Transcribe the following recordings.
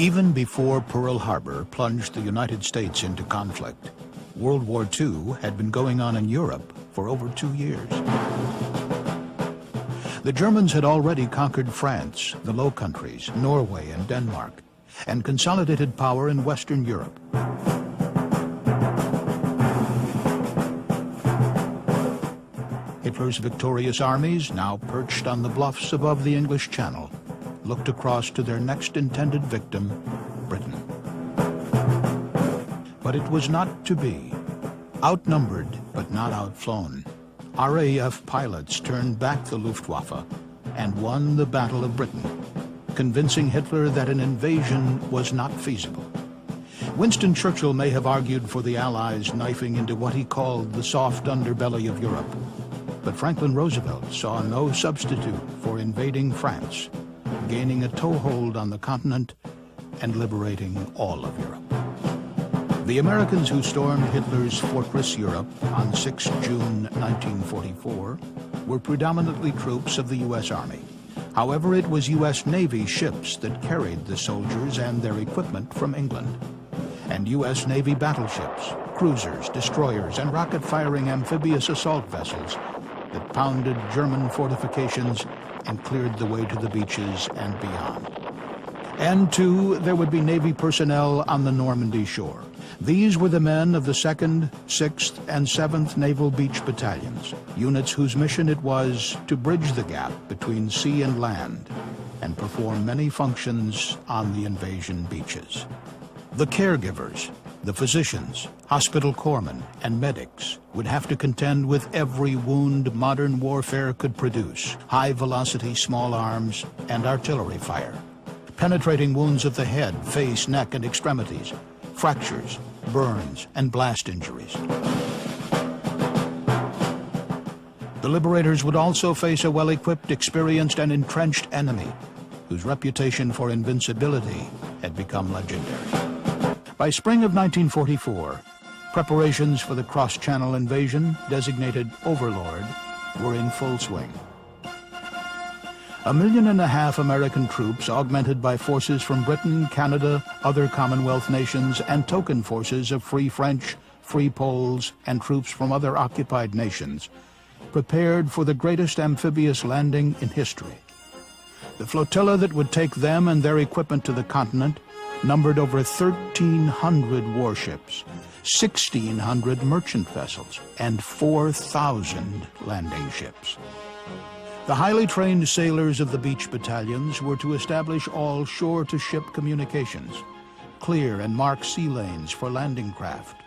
Even before Pearl Harbor plunged the United States into conflict, World War II had been going on in Europe for over 2 years. The Germans had already conquered France, the Low Countries, Norway, and Denmark, and consolidated power in Western Europe. Hitler's victorious armies, now perched on the bluffs above the English Channel, looked across to their next intended victim, Britain. But it was not to be. Outnumbered, but not outflown, RAF pilots turned back the Luftwaffe and won the Battle of Britain, convincing Hitler that an invasion was not feasible. Winston Churchill may have argued for the Allies knifing into what he called the soft underbelly of Europe, but Franklin Roosevelt saw no substitute for invading France, gaining a toehold on the continent and liberating all of Europe. The Americans who stormed Hitler's Fortress Europe on 6 June 1944 were predominantly troops of the U.S. Army. However, it was U.S. Navy ships that carried the soldiers and their equipment from England. And U.S. Navy battleships, cruisers, destroyers, and rocket-firing amphibious assault vessels that pounded German fortifications and cleared the way to the beaches and beyond. And too, there would be Navy personnel on the Normandy shore. These were the men of the 2nd, 6th, and 7th Naval Beach Battalions, units whose mission it was to bridge the gap between sea and land and perform many functions on the invasion beaches. The caregivers, the physicians, hospital corpsmen, and medics would have to contend with every wound modern warfare could produce: high-velocity small arms and artillery fire, penetrating wounds of the head, face, neck, and extremities, fractures, burns, and blast injuries. The liberators would also face a well-equipped, experienced, and entrenched enemy whose reputation for invincibility had become legendary. By spring of 1944, preparations for the cross-channel invasion, designated Overlord, were in full swing. 1.5 million American troops, augmented by forces from Britain, Canada, other Commonwealth nations, and token forces of Free French, Free Poles, and troops from other occupied nations, prepared for the greatest amphibious landing in history. The flotilla that would take them and their equipment to the continent numbered over 1,300 warships, 1,600 merchant vessels, and 4,000 landing ships. The highly trained sailors of the beach battalions were to establish all shore-to-ship communications, clear and mark sea lanes for landing craft,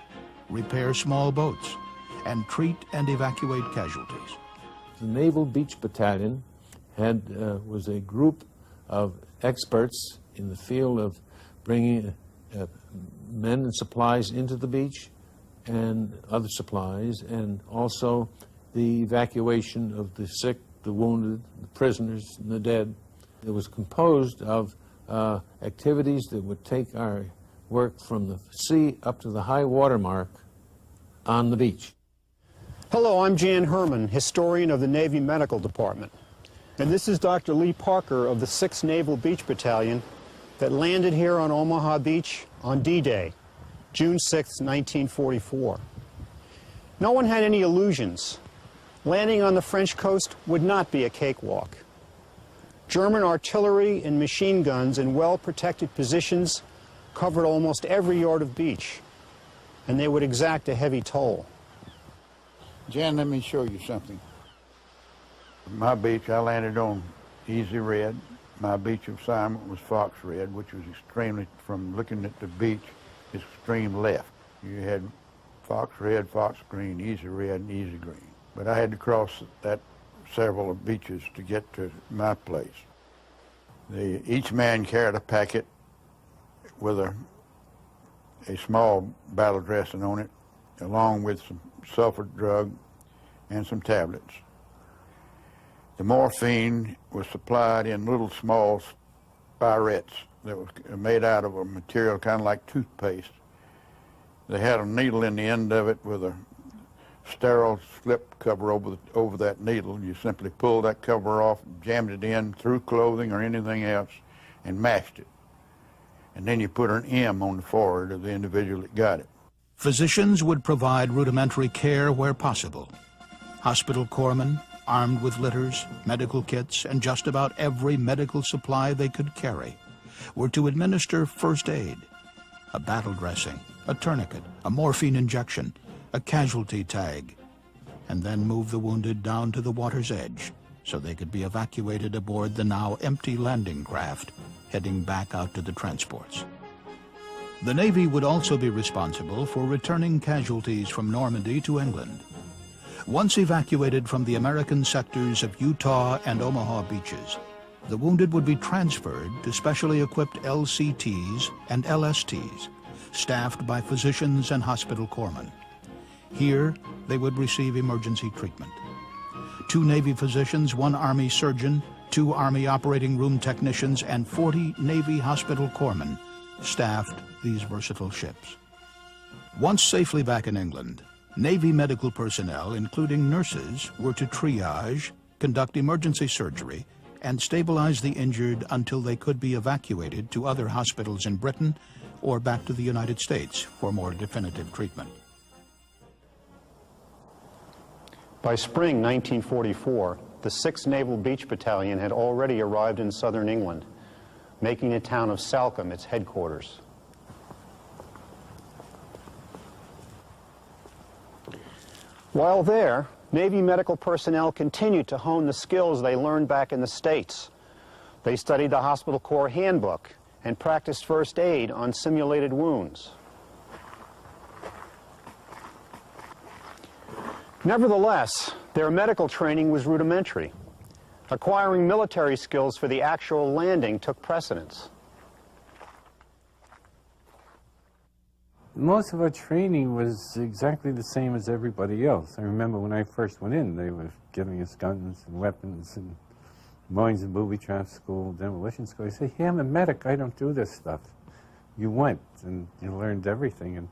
repair small boats, and treat and evacuate casualties. The Naval Beach Battalion was a group of experts in the field of bringing men and supplies into the beach and other supplies, and also the evacuation of the sick, the wounded, the prisoners, and the dead. It was composed of activities that would take our work from the sea up to the high water mark on the beach. Hello, I'm Jan Herman, historian of the Navy Medical Department. And this is Dr. Lee Parker of the 6th Naval Beach Battalion that landed here on Omaha Beach on D-Day, June 6, 1944. No one had any illusions. Landing on the French coast would not be a cakewalk. German artillery and machine guns in well-protected positions covered almost every yard of beach, and they would exact a heavy toll. Jan, let me show you something. My beach, I landed on Easy Red. My beach of assignment was Fox Red, which was extremely, from looking at the beach, extreme left. You had Fox Red, Fox Green, Easy Red, and Easy Green. But I had to cross that several beaches to get to my place. Each man carried a packet with a small battle dressing on it, along with some sulfur drug and some tablets. The morphine was supplied in little small spirettes that was made out of a material kind of like toothpaste. They had a needle in the end of it with a sterile slip cover over that needle. You simply pulled that cover off, jammed it in through clothing or anything else, and mashed it. and then you put an M on the forehead of the individual that got it. Physicians would provide rudimentary care where possible. Hospital corpsmen, armed with litters, medical kits, and just about every medical supply they could carry, were to administer first aid, a battle dressing, a tourniquet, a morphine injection, a casualty tag, and then move the wounded down to the water's edge so they could be evacuated aboard the now empty landing craft heading back out to the transports. The Navy would also be responsible for returning casualties from Normandy to England. Once evacuated from the American sectors of Utah and Omaha beaches, the wounded would be transferred to specially equipped LCTs and LSTs, staffed by physicians and hospital corpsmen. Here, they would receive emergency treatment. 2 Navy physicians, 1 Army surgeon, 2 Army operating room technicians, and 40 Navy hospital corpsmen staffed these versatile ships. Once safely back in England, Navy medical personnel, including nurses, were to triage, conduct emergency surgery, and stabilize the injured until they could be evacuated to other hospitals in Britain or back to the United States for more definitive treatment. By spring 1944, the 6th Naval Beach Battalion had already arrived in southern England, making the town of Salcombe its headquarters. While there, Navy medical personnel continued to hone the skills they learned back in the States. They studied the Hospital Corps Handbook and practiced first aid on simulated wounds. Nevertheless, their medical training was rudimentary. Acquiring military skills for the actual landing took precedence. Most of our training was exactly the same as everybody else. I remember when I first went in, they were giving us guns and weapons and mines and booby trap school, demolition school. I said, hey, I'm a medic, I don't do this stuff. You went and you learned everything.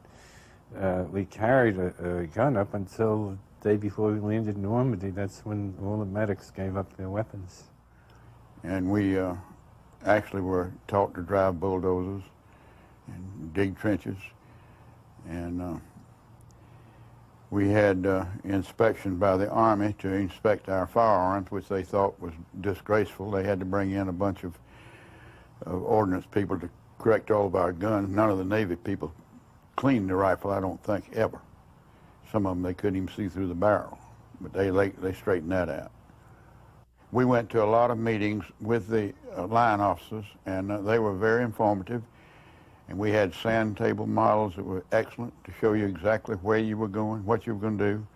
And we carried a gun up until the day before we landed in Normandy. That's when all the medics gave up their weapons. And we actually were taught to drive bulldozers and dig trenches. And we had inspection by the Army to inspect our firearms, which they thought was disgraceful. They had to bring in a bunch of ordnance people to correct all of our guns. None of the Navy people cleaned the rifle, I don't think, ever. Some of them, they couldn't even see through the barrel, but they straightened that out. We went to a lot of meetings with the line officers, and they were very informative. And we had sand table models that were excellent to show you exactly where you were going, what you were going to do.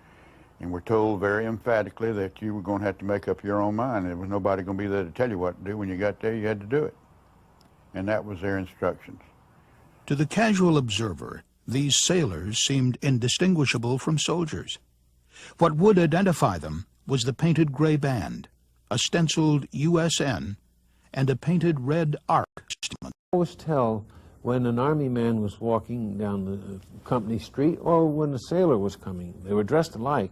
And we're told very emphatically that you were going to have to make up your own mind. There was nobody going to be there to tell you what to do. When you got there, you had to do it. And that was their instructions. To the casual observer, these sailors seemed indistinguishable from soldiers. What would identify them was the painted gray band, a stenciled USN, and a painted red arc. I always tell when an Army man was walking down the company street or when a sailor was coming. They were dressed alike.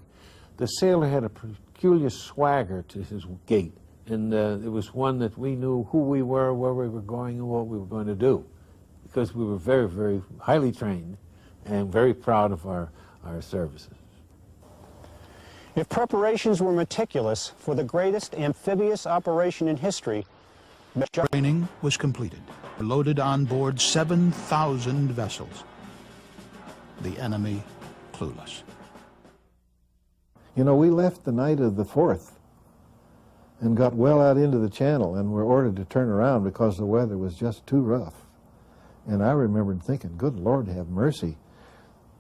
The sailor had a peculiar swagger to his gait, and it was one that we knew who we were, where we were going, and what we were going to do, because we were very, very highly trained and very proud of our services. If preparations were meticulous for the greatest amphibious operation in history, training was completed, loaded on board 7,000 vessels. The enemy clueless. You know, we left the night of the 4th and got well out into the channel and were ordered to turn around because the weather was just too rough. And I remembered thinking, good Lord, have mercy.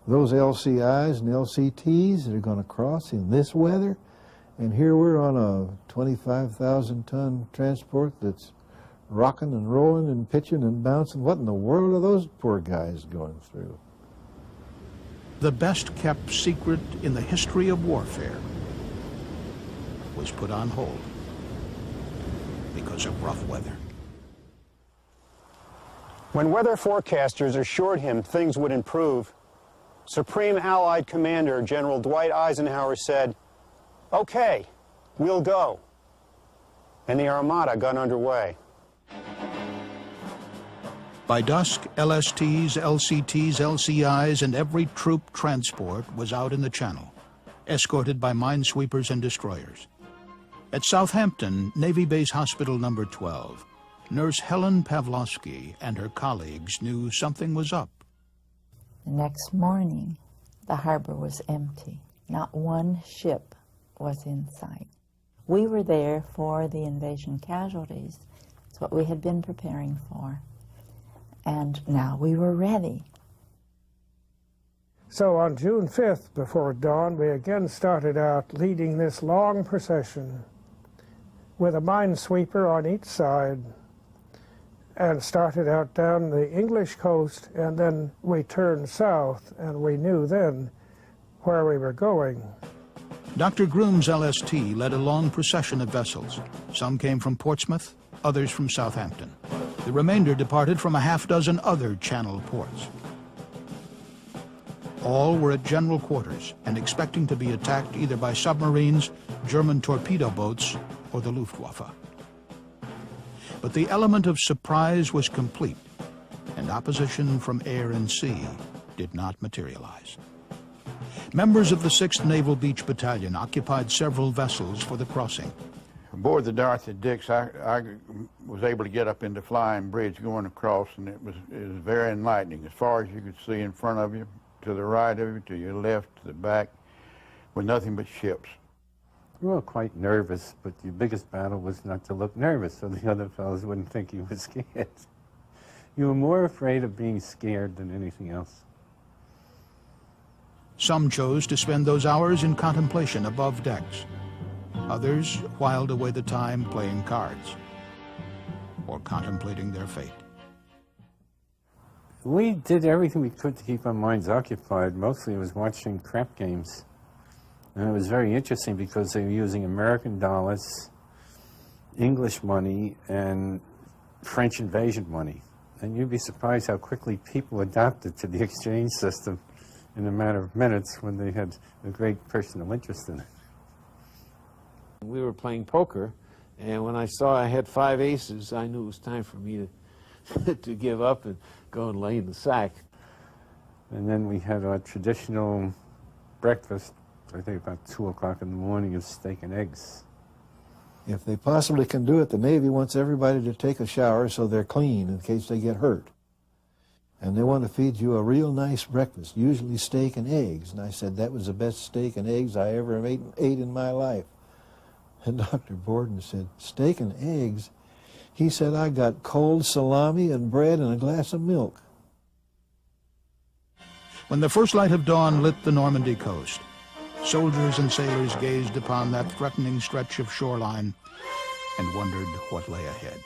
Those LCIs and LCTs that are going to cross in this weather, and here we're on a 25,000-ton transport that's rocking and rolling and pitching and bouncing. What in the world are those poor guys going through? The best-kept secret in the history of warfare was put on hold because of rough weather. When weather forecasters assured him things would improve, Supreme Allied Commander General Dwight Eisenhower said, "Okay, we'll go." And the Armada got underway. By dusk, LSTs, LCTs, LCIs, and every troop transport was out in the channel, escorted by minesweepers and destroyers. At Southampton, Navy Base Hospital Number 12, Nurse Helen Pavlovsky and her colleagues knew something was up. The next morning, the harbor was empty. Not one ship was in sight. We were there for the invasion casualties. It's what we had been preparing for. And now we were ready. So on June 5th, before dawn, we again started out leading this long procession with a minesweeper on each side, and started out down the English coast, and then we turned south, and we knew then where we were going. Dr. Groom's LST led a long procession of vessels. Some came from Portsmouth, others from Southampton. The remainder departed from a half-dozen other channel ports. All were at general quarters and expecting to be attacked either by submarines, German torpedo boats, or the Luftwaffe. But the element of surprise was complete, and opposition from air and sea did not materialize. Members of the 6th Naval Beach Battalion occupied several vessels for the crossing. Aboard the Dorothy Dix, I was able to get up into Flying Bridge going across, and it was very enlightening. As far as you could see in front of you, to the right of you, to your left, to the back, with nothing but ships. We were quite nervous, but the biggest battle was not to look nervous so the other fellows wouldn't think you were scared. You were more afraid of being scared than anything else. Some chose to spend those hours in contemplation above decks. Others whiled away the time playing cards or contemplating their fate. We did everything we could to keep our minds occupied. Mostly it was watching crap games. And it was very interesting because they were using American dollars, English money, and French invasion money. And you'd be surprised how quickly people adapted to the exchange system in a matter of minutes when they had a great personal interest in it. We were playing poker, and when I saw I had 5 aces, I knew it was time for me to, to give up and go and lay in the sack. And then we had our traditional breakfast, I think about 2 o'clock in the morning, of steak and eggs. If they possibly can do it, the Navy wants everybody to take a shower so they're clean in case they get hurt. And they want to feed you a real nice breakfast, usually steak and eggs. And I said, that was the best steak and eggs I ever ate in my life. And Dr. Borden said, steak and eggs? He said, I got cold salami and bread and a glass of milk. When the first light of dawn lit the Normandy coast, soldiers and sailors gazed upon that threatening stretch of shoreline and wondered what lay ahead.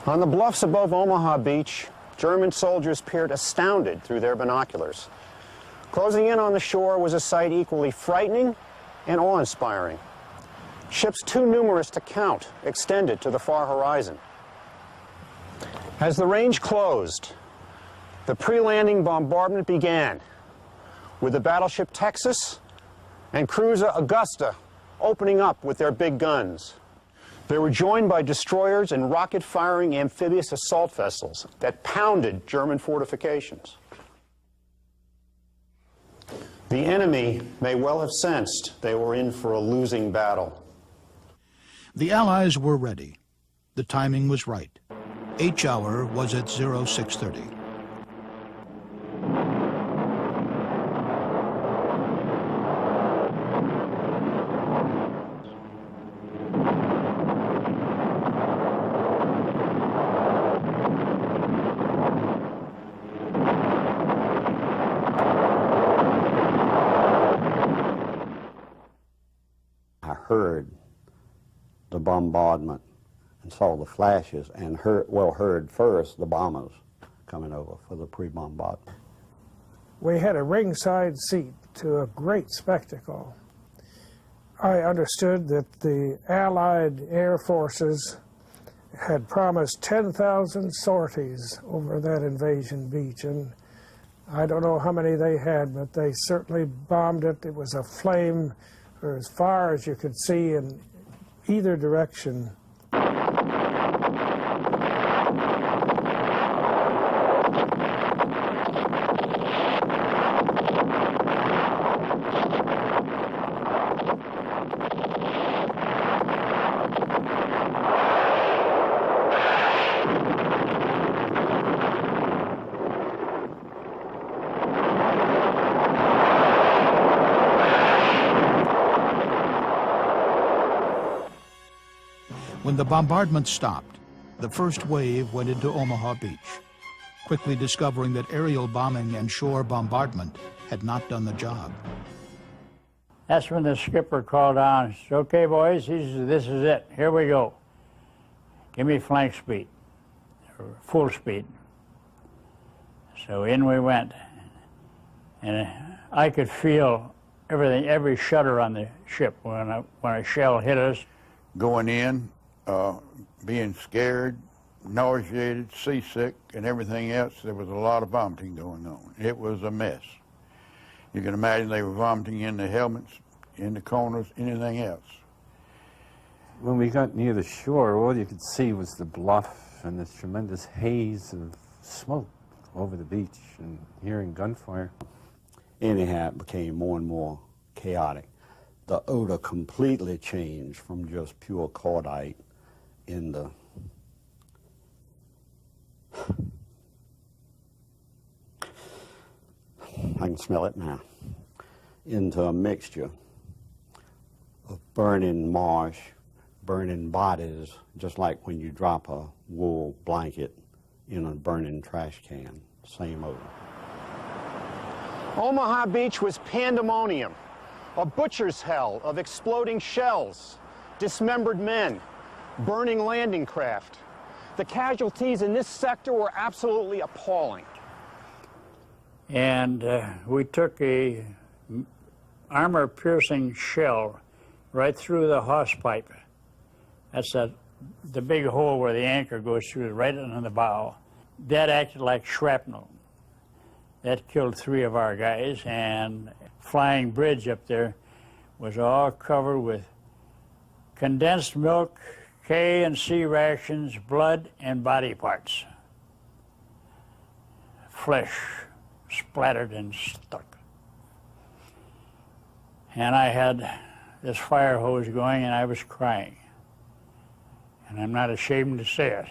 On the bluffs above Omaha Beach, German soldiers peered astounded through their binoculars. Closing in on the shore was a sight equally frightening and awe-inspiring. Ships too numerous to count extended to the far horizon. As the range closed, the pre-landing bombardment began, with the battleship Texas and cruiser Augusta opening up with their big guns. They were joined by destroyers and rocket-firing amphibious assault vessels that pounded German fortifications. The enemy may well have sensed they were in for a losing battle. The Allies were ready. The timing was right. H-hour was at 0630. I heard the bombardment and saw the flashes and heard first the bombers coming over for the pre-bombardment. We had a ringside seat to a great spectacle. I understood that the Allied air forces had promised 10,000 sorties over that invasion beach, and I don't know how many they had, but they certainly bombed it. It was a flame for as far as you could see in either direction. When the bombardment stopped, the first wave went into Omaha Beach, quickly discovering that aerial bombing and shore bombardment had not done the job. That's when the skipper called down and said, "Okay, boys, this is it. Here we go. Give me flank speed, or full speed." So in we went. And I could feel everything, every shudder on the ship when a shell hit us. Going in, being scared, nauseated, seasick, and everything else, there was a lot of vomiting going on. It was a mess. You can imagine they were vomiting in the helmets, in the corners, anything else. When we got near the shore, all you could see was the bluff and this tremendous haze of smoke over the beach and hearing gunfire. Anyhow, it became more and more chaotic. The odor completely changed from just pure cordite into I can smell it now, into a mixture of burning marsh, burning bodies, just like when you drop a wool blanket in a burning trash can, same odor. Omaha Beach was pandemonium, a butcher's hell of exploding shells, dismembered men, burning landing craft. The casualties in this sector were absolutely appalling. And we took a armor-piercing shell right through the hawse pipe. That's the big hole where the anchor goes through, right under the bow. That acted like shrapnel. That killed 3 of our guys, and flying bridge up there was all covered with condensed milk, K and C rations, blood, and body parts. Flesh splattered and stuck. And I had this fire hose going, and I was crying. And I'm not ashamed to say it.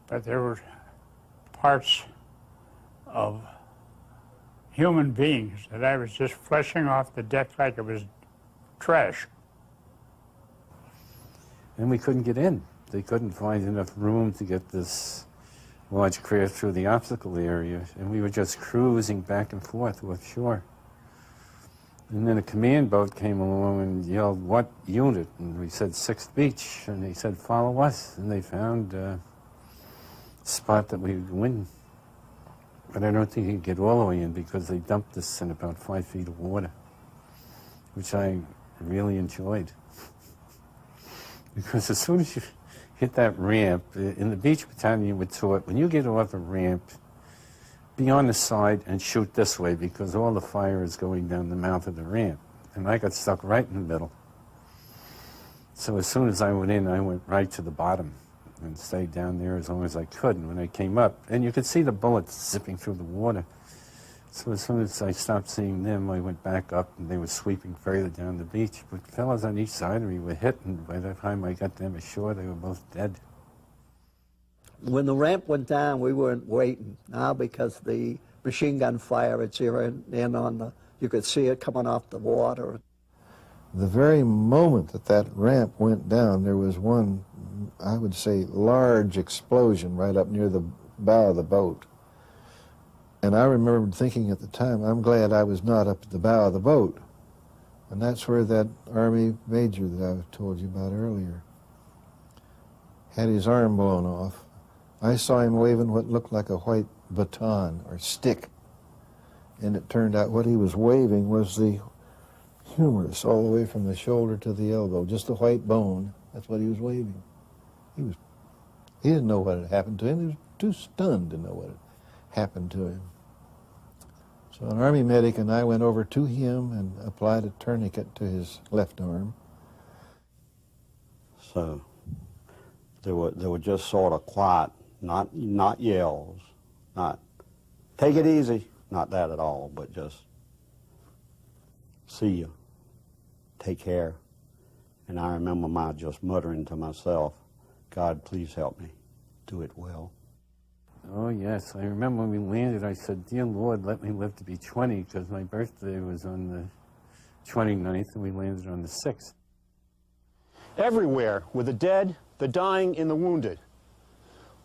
But there were parts of human beings that I was just flushing off the deck like it was trash. And we couldn't get in. They couldn't find enough room to get this large craft through the obstacle area, and we were just cruising back and forth offshore. And then a command boat came along and yelled, "What unit?" And we said, 6th Beach, and they said, "Follow us." And they found a spot that we could go in. But I don't think you could get all the way in because they dumped us in about 5 feet of water, which I really enjoyed. Because as soon as you hit that ramp, in the beach battalion you were taught, when you get off a ramp, be on the side and shoot this way because all the fire is going down the mouth of the ramp. And I got stuck right in the middle. So as soon as I went in, I went right to the bottom and stayed down there as long as I could. And when I came up, and you could see the bullets zipping through the water. So as soon as I stopped seeing them, I went back up, and they were sweeping further down the beach. But fellows on each side of me were hit, and by the time I got them ashore, they were both dead. When the ramp went down, we weren't waiting now because the machine gun fire had zeroed in on the, you could see it coming off the water. The very moment that that ramp went down, there was one, I would say, large explosion right up near the bow of the boat. And I remembered thinking at the time, I'm glad I was not up at the bow of the boat. And that's where that Army major that I told you about earlier had his arm blown off. I saw him waving what looked like a white baton or stick. And it turned out what he was waving was the humerus all the way from the shoulder to the elbow, just a white bone. That's what he was waving. He didn't know what had happened to him. He was too stunned to know what had happened to him. So an Army medic and I went over to him and applied a tourniquet to his left arm. So they were just sort of quiet, not yells, not take it easy, not that at all, but just see you, take care. And I remember my just muttering to myself, God, please help me, do it well. Oh, yes. I remember when we landed, I said, "Dear Lord, let me live to be 20, because my birthday was on the 29th, and we landed on the 6th. Everywhere were the dead, the dying, and the wounded.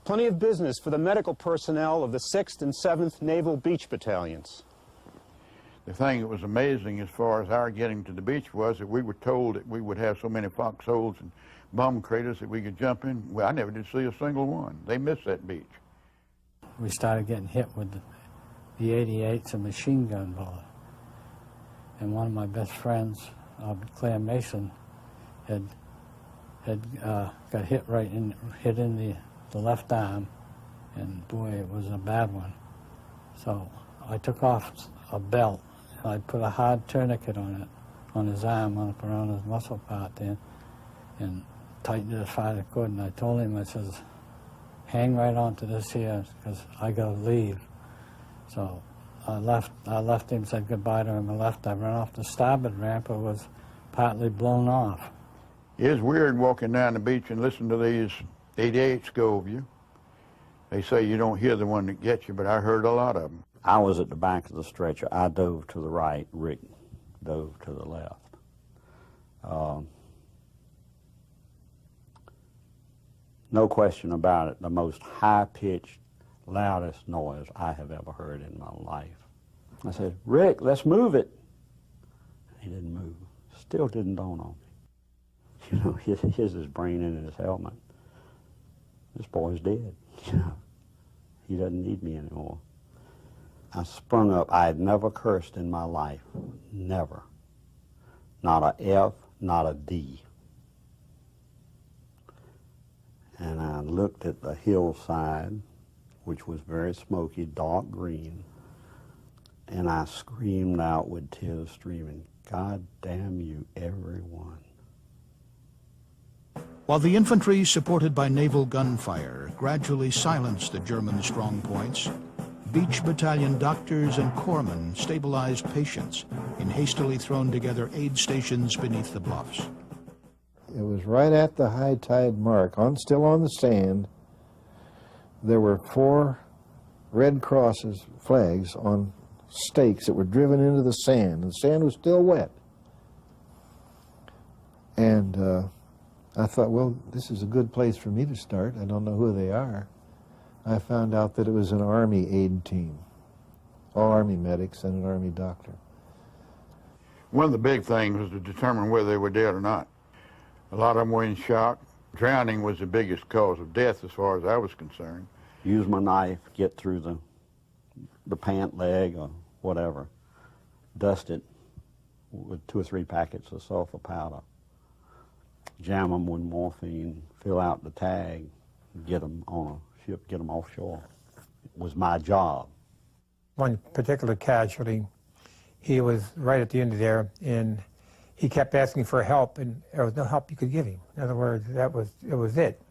Plenty of business for the medical personnel of the 6th and 7th Naval Beach Battalions. The thing that was amazing as far as our getting to the beach was that we were told that we would have so many foxholes and bomb craters that we could jump in. Well, I never did see a single one. They missed that beach. We started getting hit with the 88s and machine gun bullet. And one of my best friends, Claire Mason, had got hit in the left arm, and boy, it was a bad one. So I took off a belt, and I put a hard tourniquet on it, on his arm, up around his muscle part there, and tightened it as far as I could. And I told him, I says, hang right on to this here, because I got to leave. So I left him, said goodbye to him, and left. I ran off the starboard ramp. It was partly blown off. It's weird walking down the beach and listening to these 88s go over you. They say you don't hear the one that gets you, but I heard a lot of them. I was at the back of the stretcher. I dove to the right. Rick dove to the left. No question about it, the most high-pitched, loudest noise I have ever heard in my life. I said, Rick, let's move it. He didn't move. Still didn't dawn on me. You know, his brain in his helmet. This boy's dead. You know, he doesn't need me anymore. I sprung up. I had never cursed in my life. Never. Not a F, not a D. And I looked at the hillside, which was very smoky, dark green, and I screamed out with tears streaming, God damn you, everyone. While the infantry, supported by naval gunfire, gradually silenced the German strong points, Beach Battalion doctors and corpsmen stabilized patients in hastily thrown together aid stations beneath the bluffs. It was right at the high tide mark, still on the sand. There were 4 Red Crosses flags on stakes that were driven into the sand. The sand was still wet. And I thought, well, this is a good place for me to start. I don't know who they are. I found out that it was an Army aid team, all Army medics and an Army doctor. One of the big things was to determine whether they were dead or not. A lot of them were in shock. Drowning was the biggest cause of death as far as I was concerned. Use my knife, get through the pant leg or whatever. Dust it with 2 or 3 packets of sulfur powder. Jam them with morphine, fill out the tag, get them on a ship, get them offshore. It was my job. One particular casualty, he was right at the end of there, and he kept asking for help, and there was no help you could give him. In other words, it was it.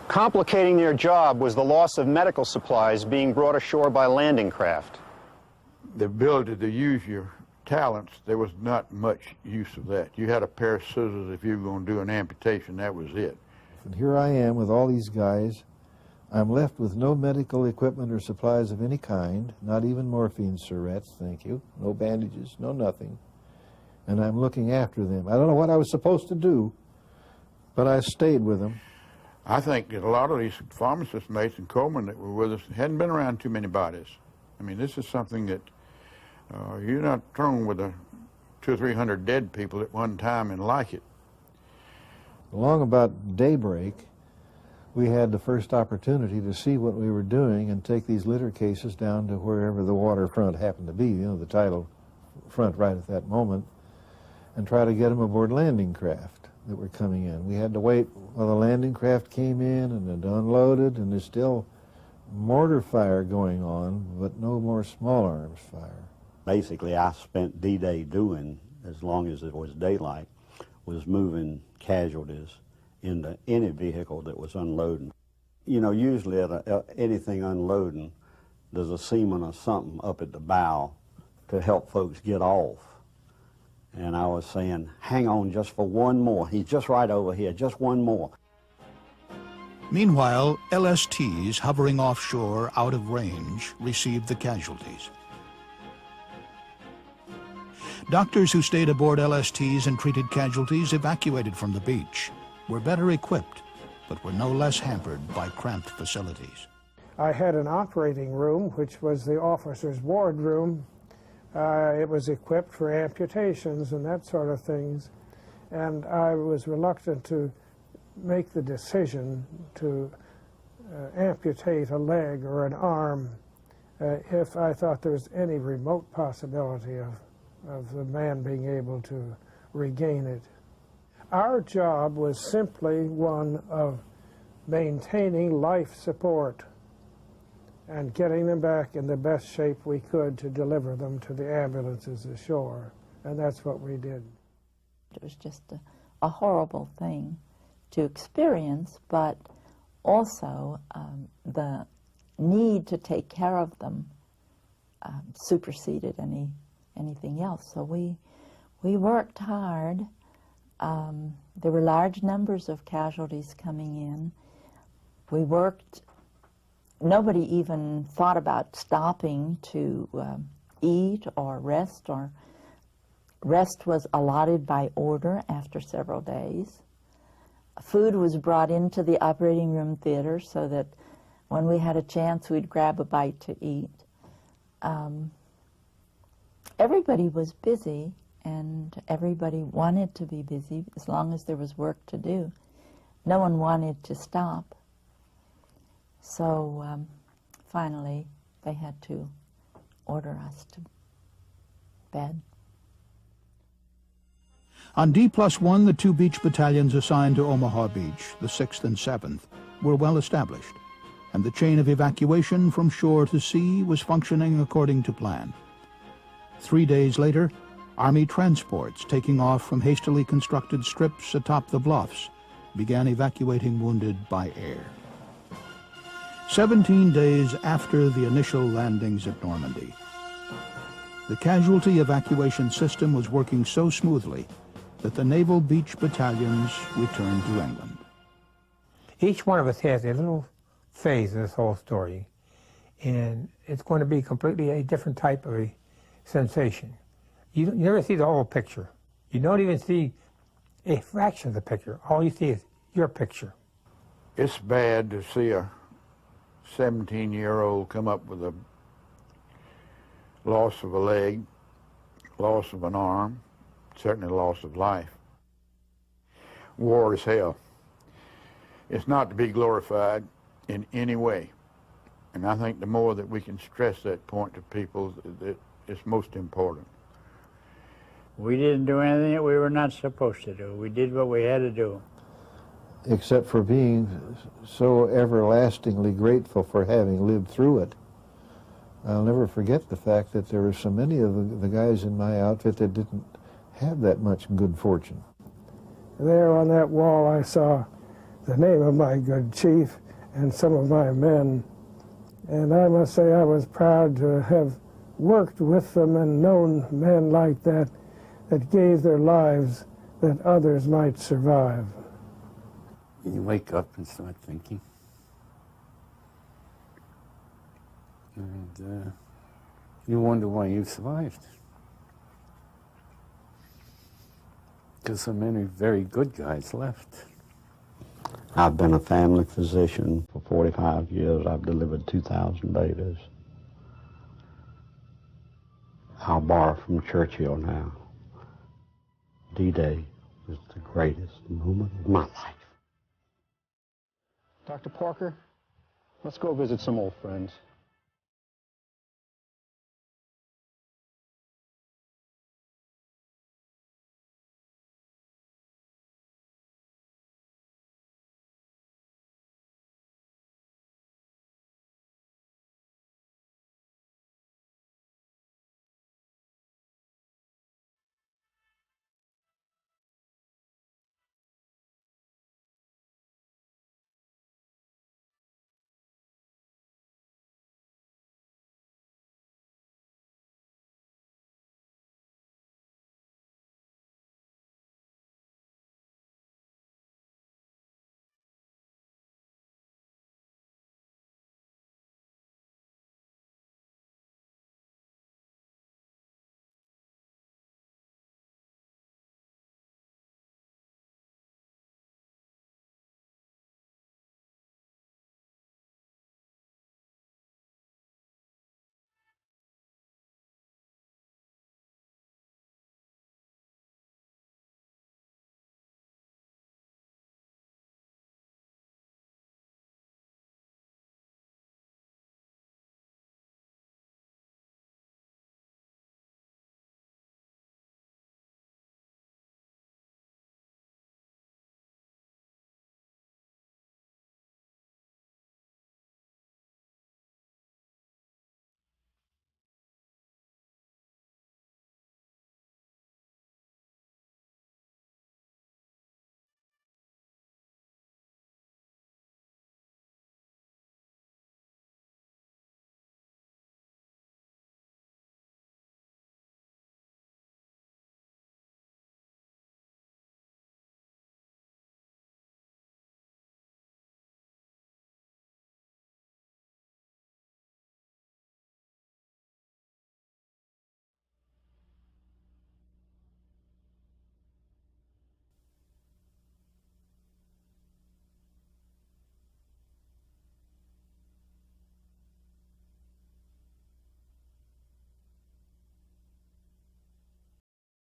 Complicating their job was the loss of medical supplies being brought ashore by landing craft. The ability to use your talents, there was not much use of that. You had a pair of scissors if you were going to do an amputation, that was it. And here I am with all these guys. I'm left with no medical equipment or supplies of any kind, not even morphine syrettes, thank you, no bandages, no nothing. And I'm looking after them. I don't know what I was supposed to do, but I stayed with them. I think that a lot of these pharmacist mates and corpsmen that were with us hadn't been around too many bodies. I mean, this is something that you're not thrown with 200 or 300 dead people at one time and like it. Along about daybreak, we had the first opportunity to see what we were doing and take these litter cases down to wherever the waterfront happened to be, you know, the tidal front right at that moment, and try to get them aboard landing craft that were coming in. We had to wait while the landing craft came in and it unloaded, and there's still mortar fire going on, but no more small arms fire. Basically, I spent D-Day doing, as long as it was daylight, was moving casualties into any vehicle that was unloading. You know, usually at anything unloading, there's a seaman or something up at the bow to help folks get off. And I was saying, hang on just for one more. He's just right over here, just one more. Meanwhile, LSTs hovering offshore out of range received the casualties. Doctors who stayed aboard LSTs and treated casualties evacuated from the beach were better equipped, but were no less hampered by cramped facilities. I had an operating room, which was the officer's ward room. It was equipped for amputations and that sort of things. And I was reluctant to make the decision to amputate a leg or an arm if I thought there was any remote possibility of the man being able to regain it. Our job was simply one of maintaining life support and getting them back in the best shape we could to deliver them to the ambulances ashore. And that's what we did. It was just a horrible thing to experience, but also the need to take care of them superseded anything else. So we worked hard. There were large numbers of casualties coming in. We worked. Nobody even thought about stopping to eat or rest. Rest was allotted by order after several days. Food was brought into the operating room theater so that when we had a chance, we'd grab a bite to eat. Everybody was busy, and everybody wanted to be busy as long as there was work to do. No one wanted to stop. So finally, they had to order us to bed. On D+1, the two beach battalions assigned to Omaha Beach, the 6th and 7th, were well established, and the chain of evacuation from shore to sea was functioning according to plan. 3 days later, Army transports taking off from hastily constructed strips atop the bluffs began evacuating wounded by air. 17 days after the initial landings at Normandy, the casualty evacuation system was working so smoothly that the naval beach battalions returned to England. Each one of us has a little phase in this whole story, and it's going to be completely a different type of a sensation. You never see the whole picture. You don't even see a fraction of the picture. All you see is your picture. It's bad to see a 17-year-old come up with a loss of a leg, loss of an arm, certainly loss of life. War is hell. It's not to be glorified in any way. And I think the more that we can stress that point to people, that it's most important. We didn't do anything that we were not supposed to do. We did what we had to do. Except for being so everlastingly grateful for having lived through it. I'll never forget the fact that there were so many of the guys in my outfit that didn't have that much good fortune. There on that wall I saw the name of my good chief and some of my men. And I must say I was proud to have worked with them and known men like that that gave their lives that others might survive. You wake up and start thinking. And you wonder why you survived. Because so many very good guys left. I've been a family physician for 45 years. I've delivered 2,000 babies. I'll borrow from Churchill now. D-Day was the greatest moment of my life. Dr. Parker, let's go visit some old friends.